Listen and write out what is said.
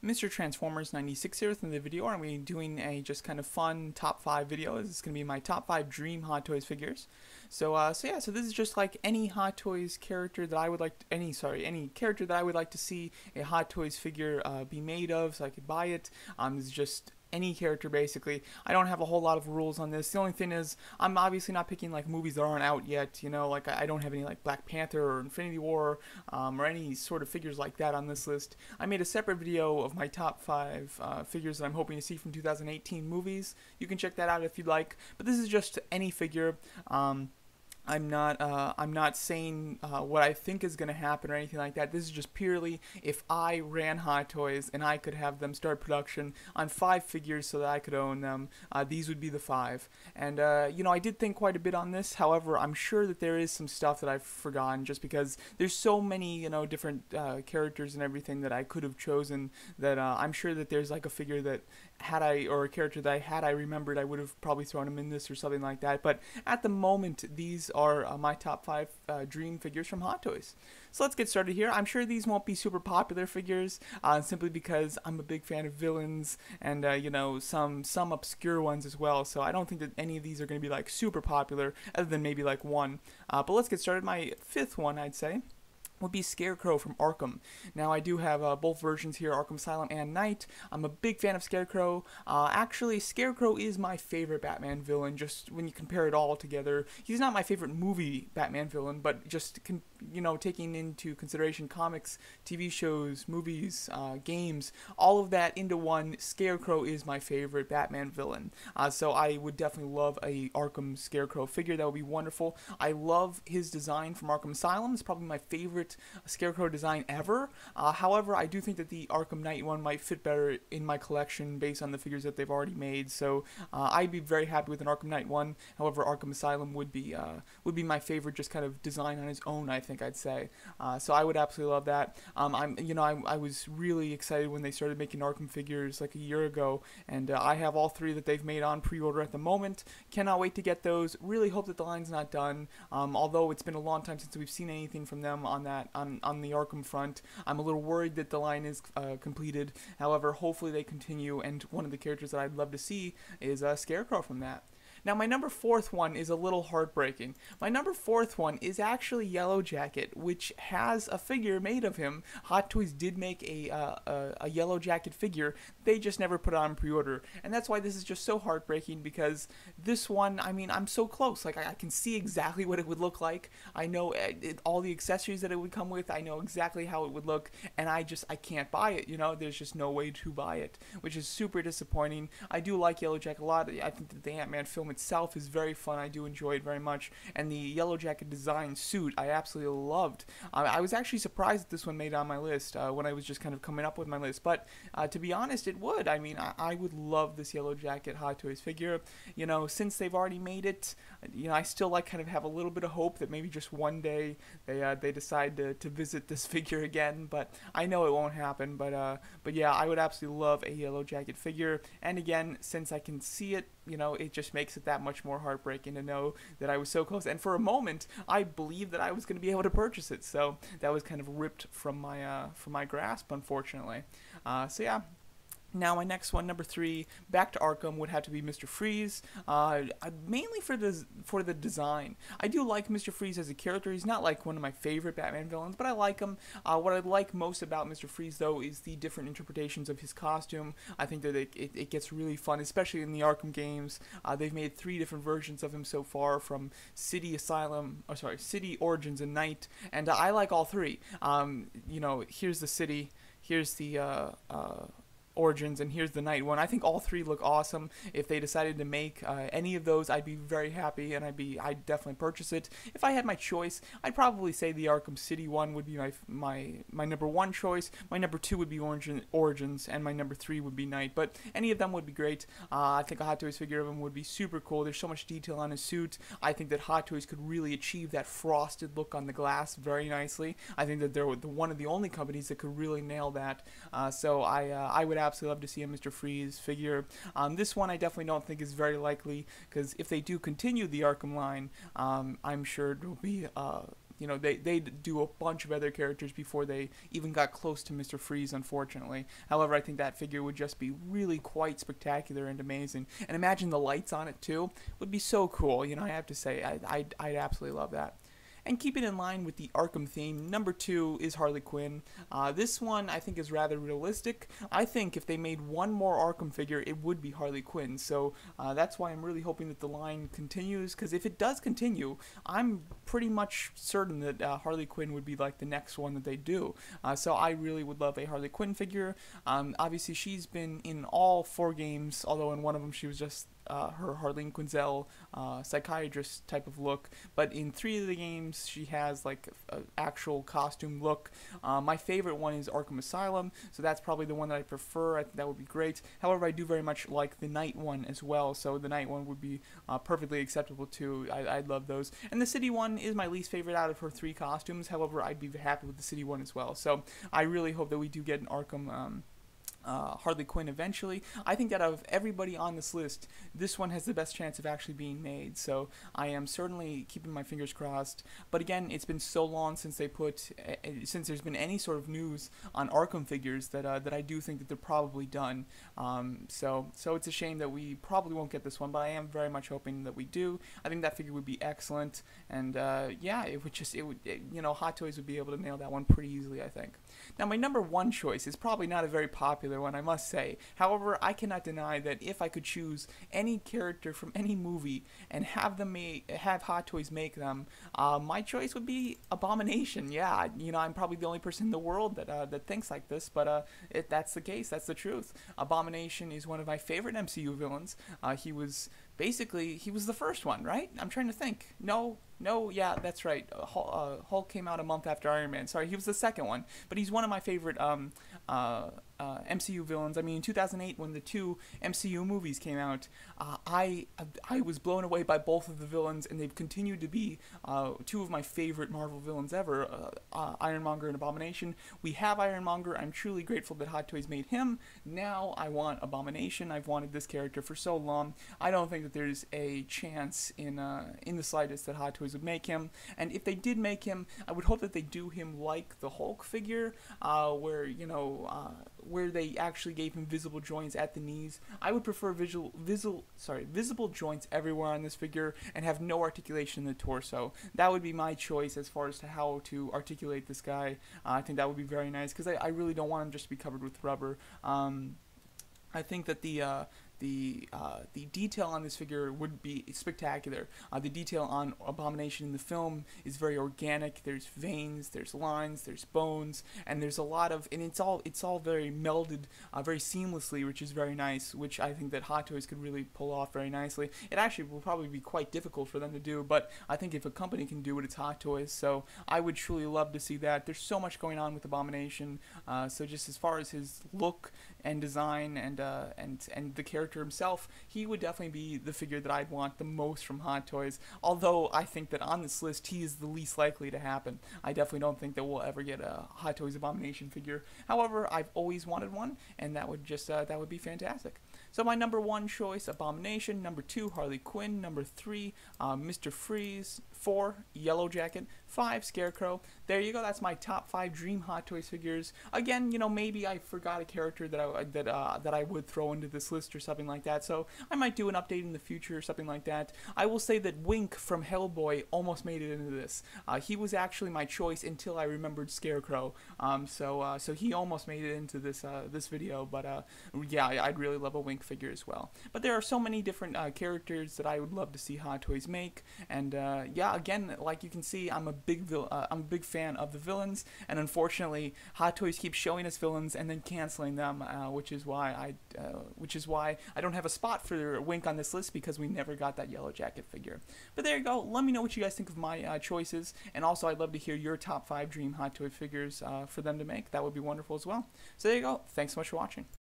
Mr. Transformers 96 here with another video. I'm going to be doing a just kind of fun top 5 video. This is going to be my top 5 dream Hot Toys figures. So this is just like any Hot Toys character that I would like to, any character that I would like to see a Hot Toys figure be made of, so I could buy it. This is just any character basically. I don't have a whole lot of rules on this. The only thing is I'm obviously not picking like movies that aren't out yet, you know, like I don't have any like Black Panther or Infinity War or any sort of figures like that on this list. I made a separate video of my top 5 figures that I'm hoping to see from 2018 movies. You can check that out if you'd like, but this is just any figure. I'm not saying what I think is going to happen or anything like that. This is just purely if I ran Hot Toys and I could have them start production on 5 figures so that I could own them. These would be the 5. And you know, I did think quite a bit on this. However, I'm sure that there is some stuff that I've forgotten just because there's so many, you know, different characters and everything that I could have chosen that I'm sure that there's like a figure that or a character that I remembered, I would have probably thrown him in this or something like that. But at the moment, these are my top 5 dream figures from Hot Toys. So let's get started here. I'm sure these won't be super popular figures, simply because I'm a big fan of villains and you know, some obscure ones as well. So I don't think that any of these are going to be like super popular, other than maybe like one. But let's get started. My 5th one, I'd say, would be Scarecrow from Arkham. Now, I do have both versions here, Arkham Asylum and Knight. I'm a big fan of Scarecrow. Actually, Scarecrow is my favorite Batman villain, just when you compare it all together. He's not my favorite movie Batman villain, but just, you know, taking into consideration comics, TV shows, movies, games, all of that into one, Scarecrow is my favorite Batman villain. So I would definitely love a Arkham Scarecrow figure. That would be wonderful. I love his design from Arkham Asylum. It's probably my favorite Scarecrow design ever. However, I do think that the Arkham Knight one might fit better in my collection based on the figures that they've already made. So I'd be very happy with an Arkham Knight one. However, Arkham Asylum would be my favorite, just kind of design on his own, I think I'd say. So I would absolutely love that. I was really excited when they started making Arkham figures like a year ago, and I have all 3 that they've made on pre-order at the moment. Cannot wait to get those. Really hope that the line's not done. Although it's been a long time since we've seen anything from them on that. On the Arkham front, I'm a little worried that the line is completed. However, hopefully they continue, and one of the characters that I'd love to see is Scarecrow from that. Now, my number 4th one is a little heartbreaking. My number 4th one is actually Yellow Jacket, which has a figure made of him. Hot Toys did make a Yellow Jacket figure. They just never put it on pre-order. And that's why this is just so heartbreaking, because this one, I mean, I'm so close. Like, I can see exactly what it would look like. I know all the accessories that it would come with. I know exactly how it would look. And I can't buy it, you know? There's just no way to buy it, which is super disappointing. I do like Yellow Jacket a lot. I think that the Ant-Man film itself is very fun. I do enjoy it very much, and the Yellow Jacket design suit I absolutely loved. I was actually surprised that this one made it on my list when I was just kind of coming up with my list, but to be honest, it would. I mean, I would love this Yellow Jacket Hot Toys figure. You know, since they've already made it, you know, I still like kind of have a little bit of hope that maybe just one day they decide to visit this figure again, but I know it won't happen. But yeah, I would absolutely love a Yellow Jacket figure, and again, since I can see it, you know, it just makes it that much more heartbreaking to know that I was so close. And for a moment, I believed that I was going to be able to purchase it. So that was kind of ripped from my grasp, unfortunately. So yeah. Now, my next one, number 3, back to Arkham, would have to be Mr. Freeze, mainly for the design. I do like Mr. Freeze as a character. He's not like one of my favorite Batman villains, but I like him. What I like most about Mr. Freeze, though, is the different interpretations of his costume. I think that it gets really fun, especially in the Arkham games. They've made 3 different versions of him so far, from City Origins, and Knight, and I like all 3. You know, here's the City, here's the Origins, and here's the Knight one. I think all 3 look awesome. If they decided to make any of those, I'd be very happy, and I'd definitely purchase it. If I had my choice, I'd probably say the Arkham City one would be my number 1 choice. My number 2 would be Origins, and my number 3 would be Knight. But any of them would be great. I think a Hot Toys figure of him would be super cool. There's so much detail on his suit. I think that Hot Toys could really achieve that frosted look on the glass very nicely. I think that they're one of the only companies that could really nail that. So I would absolutely love to see a Mr. Freeze figure. This one I definitely don't think is very likely, because if they do continue the Arkham line, I'm sure it'll be you know, they do a bunch of other characters before they even got close to Mr. Freeze, unfortunately. However, I think that figure would just be really quite spectacular and amazing. And imagine the lights on it too. Would be so cool. You know, I have to say, I'd absolutely love that. And keeping in line with the Arkham theme, number 2 is Harley Quinn. This one I think is rather realistic. I think if they made one more Arkham figure, it would be Harley Quinn. So that's why I'm really hoping that the line continues, because if it does continue, I'm pretty much certain that Harley Quinn would be like the next one that they do. So I really would love a Harley Quinn figure. Obviously, she's been in all 4 games, although in one of them she was just her Harleen Quinzel psychiatrist type of look, but in 3 of the games she has like an actual costume look. My favorite one is Arkham Asylum, so that's probably the one that I prefer. I think that would be great. However, I do very much like the Night one as well, so the Night one would be perfectly acceptable too. I'd love those. And the City one is my least favorite out of her 3 costumes. However, I'd be happy with the City one as well. So I really hope that we do get an Arkham Harley Quinn eventually. I think that out of everybody on this list, this one has the best chance of actually being made, so I am certainly keeping my fingers crossed. But again, it's been so long since since there's been any sort of news on Arkham figures that I do think that they're probably done. So it's a shame that we probably won't get this one, but I am very much hoping that we do. I think that figure would be excellent, and yeah, you know, Hot Toys would be able to nail that one pretty easily, I think. Now, my number 1 choice is probably not a very popular one, I must say. However, I cannot deny that if I could choose any character from any movie and have Hot Toys make them, my choice would be Abomination. Yeah, you know, I'm probably the only person in the world that thinks like this, but that's the case. That's the truth. Abomination is one of my favorite MCU villains. He was the first one, right? I'm trying to think. No, yeah, that's right. Hulk came out a month after Iron Man. Sorry, he was the second one, but he's one of my favorite MCU villains. I mean, in 2008, when the 2 MCU movies came out, I was blown away by both of the villains, and they've continued to be 2 of my favorite Marvel villains ever, Ironmonger and Abomination. We have Ironmonger. I'm truly grateful that Hot Toys made him. Now I want Abomination. I've wanted this character for so long. I don't think that there's a chance in the slightest that Hot Toys would make him, and if they did make him, I would hope that they do him like the Hulk figure, where, you know, where they actually gave him visible joints at the knees. I would prefer visible joints everywhere on this figure and have no articulation in the torso. That would be my choice as far as to how to articulate this guy. I think that would be very nice, because I really don't want him just to be covered with rubber. I think that the detail on this figure would be spectacular. The detail on Abomination in the film is very organic. There's veins, there's lines, there's bones, and there's a lot of, and it's all very melded, very seamlessly, which is very nice, which I think that Hot Toys could really pull off very nicely. It actually will probably be quite difficult for them to do, but I think if a company can do it, it's Hot Toys, so I would truly love to see that. There's so much going on with Abomination, so just as far as his look and design and the character himself, he would definitely be the figure that I'd want the most from Hot Toys, although I think that on this list he is the least likely to happen. I definitely don't think that we'll ever get a Hot Toys Abomination figure. However, I've always wanted one, and that would just that would be fantastic. So my number 1 choice, Abomination. Number 2, Harley Quinn. Number 3, Mr. Freeze. 4, Yellow Jacket. 5, Scarecrow. There you go. That's my top 5 Dream Hot Toys figures. Again, you know, maybe I forgot a character that I would throw into this list or something like that. So I might do an update in the future or something like that. I will say that Wink from Hellboy almost made it into this. He was actually my choice until I remembered Scarecrow. So he almost made it into this video. But yeah, I'd really love a Wink figure as well. But there are so many different characters that I would love to see Hot Toys make. And yeah, again, like you can see, I'm a big fan of the villains, and unfortunately Hot Toys keeps showing us villains and then canceling them, which is why I don't have a spot for Wink on this list, because we never got that Yellow Jacket figure. But there you go. Let me know what you guys think of my choices, and also I'd love to hear your top 5 Dream Hot Toy figures for them to make. That would be wonderful as well. So there you go. Thanks so much for watching.